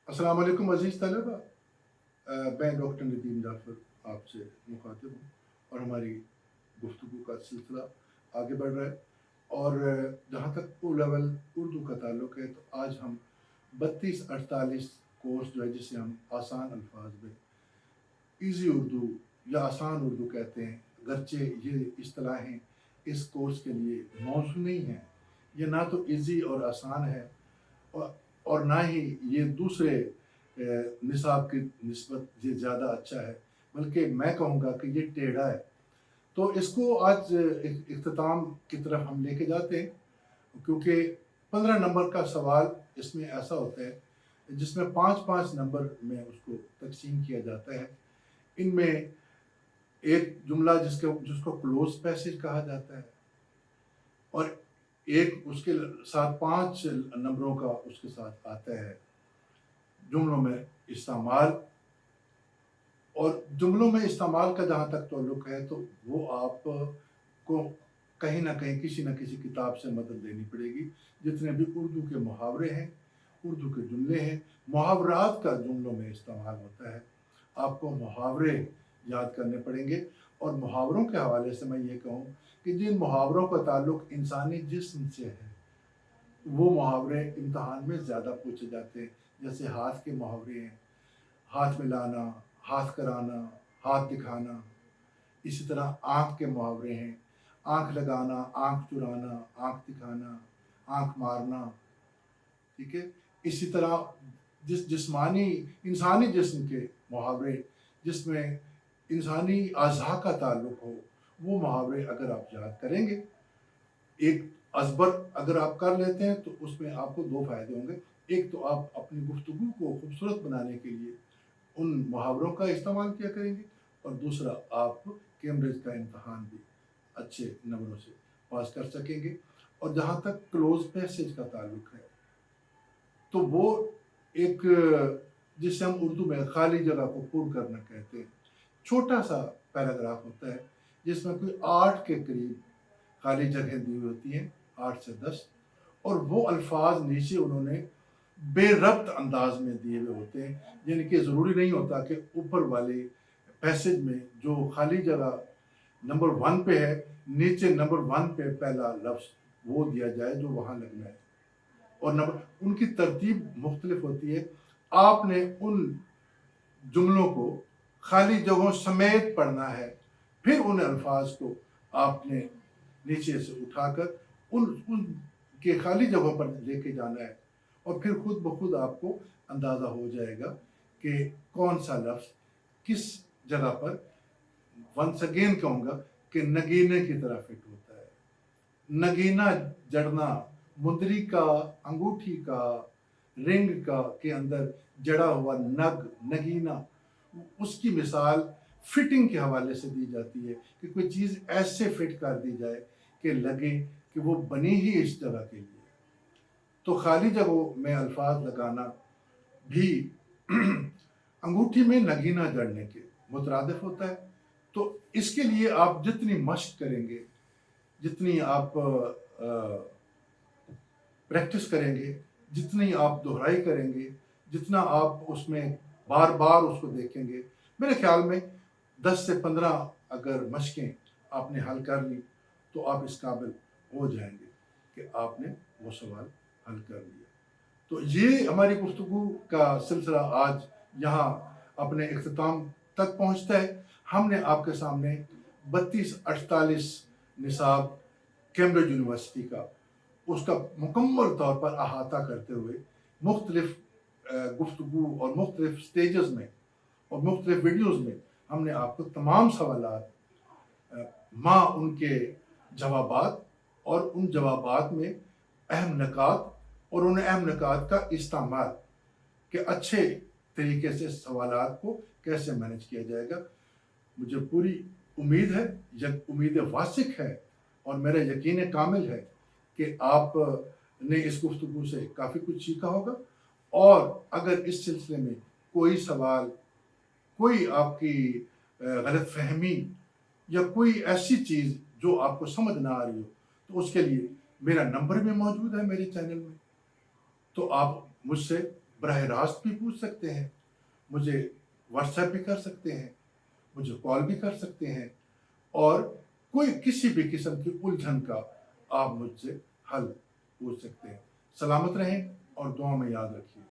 السلام علیکم عزیز طلبہ، میں ڈاکٹر ندیم جعفر آپ سے مخاطب ہوں اور ہماری گفتگو کا سلسلہ آگے بڑھ رہا ہے۔ اور جہاں تک او لیول اردو کا تعلق ہے تو آج ہم 3248 کورس جو ہے جسے ہم آسان الفاظ میں ایزی اردو یا آسان اردو کہتے ہیں، اگرچہ یہ اصطلاحیں اس کورس کے لیے موزوں نہیں ہیں۔ یہ نہ تو ایزی اور آسان ہے اور نہ ہی یہ دوسرے نصاب کی نسبت یہ زیادہ اچھا ہے، بلکہ میں کہوں گا کہ یہ ٹیڑھا ہے۔ تو اس کو آج اختتام کی طرف ہم لے کے جاتے ہیں، کیونکہ 15 نمبر کا سوال اس میں ایسا ہوتا ہے جس میں 5 نمبر میں اس کو تقسیم کیا جاتا ہے۔ ان میں ایک جملہ جس کو کلوز پیسج کہا جاتا ہے، اور ایک اس کے ساتھ 5 نمبروں کا اس کے ساتھ آتا ہے جملوں میں استعمال۔ اور جملوں میں استعمال کا جہاں تک تعلق ہے تو وہ آپ کو کہیں نہ کہیں کسی نہ کسی کتاب سے مدد لینی پڑے گی۔ جتنے بھی اردو کے محاورے ہیں، اردو کے جملے ہیں، محاورات کا جملوں میں استعمال ہوتا ہے، آپ کو محاورے یاد کرنے پڑیں گے۔ اور محاوروں کے حوالے سے میں یہ کہوں کہ جن محاوروں کا تعلق انسانی جسم سے ہے وہ محاورے امتحان میں زیادہ پوچھے جاتے ہیں، جیسے ہاتھ کے محاورے ہیں، ہاتھ ملانا، ہاتھ کرانا، ہاتھ دکھانا۔ اسی طرح آنکھ کے محاورے ہیں، آنکھ لگانا، آنکھ چرانا، آنکھ دکھانا، آنکھ مارنا، ٹھیک ہے۔ اسی طرح انسانی جسم کے محاورے جس میں انسانی اعضاء کا تعلق ہو، وہ محاورے اگر آپ یاد کریں گے، ایک ازبر اگر آپ کر لیتے ہیں تو اس میں آپ کو 2 فائدے ہوں گے۔ ایک تو آپ اپنی گفتگو کو خوبصورت بنانے کے لیے ان محاوروں کا استعمال کیا کریں گے، اور دوسرا آپ کیمبرج کا امتحان بھی اچھے نمبروں سے پاس کر سکیں گے۔ اور جہاں تک کلوز پیسج کا تعلق ہے تو وہ ایک جسے ہم اردو میں خالی جگہ کو پر کرنا کہتے ہیں، چھوٹا سا پیراگراف ہوتا ہے جس میں کوئی 8 کے قریب خالی جگہ دی ہوتی ہیں، 8 سے 10، اور وہ الفاظ نیچے انہوں نے بے ربط انداز میں دیے ہوئے ہوتے ہیں، یعنی کہ ضروری نہیں ہوتا کہ اوپر والے پیسج میں جو خالی جگہ نمبر 1 پہ ہے، نیچے نمبر 1 پہ پہلا لفظ وہ دیا جائے جو وہاں لگنا ہے، اور ان کی ترتیب مختلف ہوتی ہے۔ آپ نے ان جملوں کو خالی جگہوں سمیت پڑھنا ہے، پھر ان الفاظ کو آپ نے نیچے سے اٹھا کر ان کے خالی جگہوں پر لے کے جانا ہے، اور پھر خود بخود آپ کو اندازہ ہو جائے گا کہ کون سا لفظ کس جگہ پر، ونس اگین کہوں گا کہ نگینے کی طرح فٹ ہوتا ہے۔ نگینہ جڑنا، مندری کا، انگوٹھی کا، رنگ کا کے اندر جڑا ہوا نگینہ، اس کی مثال فٹنگ کے حوالے سے دی جاتی ہے کہ کوئی چیز ایسے فٹ کر دی جائے کہ لگے کہ وہ بنی ہی اس جگہ کے لیے۔ تو خالی جگہوں میں الفاظ لگانا بھی انگوٹھی میں نگینہ جڑنے کے مترادف ہوتا ہے۔ تو اس کے لیے آپ جتنی مشق کریں گے، جتنی آپ پریکٹس کریں گے، جتنی آپ دہرائی کریں گے، جتنا آپ اس میں بار بار اس کو دیکھیں گے، میرے خیال میں 10 سے 15 اگر مشقیں آپ نے حل کر لی تو آپ اس قابل ہو جائیں گے کہ آپ نے وہ سوال حل کر لیا۔ تو یہ ہماری گفتگو کا سلسلہ آج یہاں اپنے اختتام تک پہنچتا ہے۔ ہم نے آپ کے سامنے 3248 نصاب کیمبرج یونیورسٹی کا، اس کا مکمل طور پر احاطہ کرتے ہوئے مختلف گفتگو اور مختلف سٹیجز میں اور مختلف ویڈیوز میں ہم نے آپ کو تمام سوالات مع ان کے جوابات اور ان جوابات میں اہم نکات اور ان اہم نکات کا استعمال کہ اچھے طریقے سے سوالات کو کیسے مینج کیا جائے گا، مجھے پوری امید ہے، امید واثق ہے، اور میرا یقین کامل ہے کہ آپ نے اس گفتگو سے کافی کچھ سیکھا ہوگا۔ اور اگر اس سلسلے میں کوئی سوال، کوئی آپ کی غلط فہمی یا کوئی ایسی چیز جو آپ کو سمجھ نہ آ رہی ہو تو اس کے لیے میرا نمبر بھی موجود ہے میرے چینل میں، تو آپ مجھ سے براہ راست بھی پوچھ سکتے ہیں، مجھے واٹس ایپ بھی کر سکتے ہیں، مجھے کال بھی کر سکتے ہیں، اور کوئی کسی بھی قسم کی الجھن کا آپ مجھ سے حل پوچھ سکتے ہیں۔ سلامت رہیں اور دعا میں یاد رکھیے۔